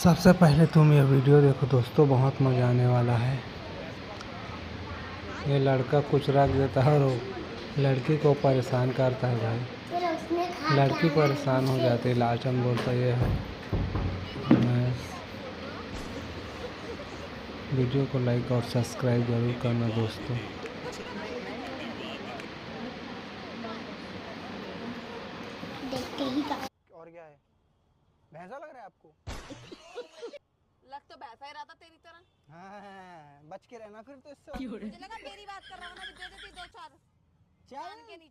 सबसे पहले तुम ये वीडियो देखो दोस्तों, बहुत मज़ा आने वाला है। ये लड़का कुछ रख देता है और लड़की को परेशान करता है भाई। लड़की परेशान हो जाती है, लालचन बोलता ये है। वीडियो को लाइक और सब्सक्राइब जरूर करना दोस्तों। देखते ही का और क्या है, भैंसा लग रहा है आपको? लग तो भैंसा ही रहा था तेरी तरह। हाँ, बच के रहना फिर तो इससे। मुझे लगा मेरी बात कर रहा हूँ ना, दे देती दो चार चल कान के नीचे।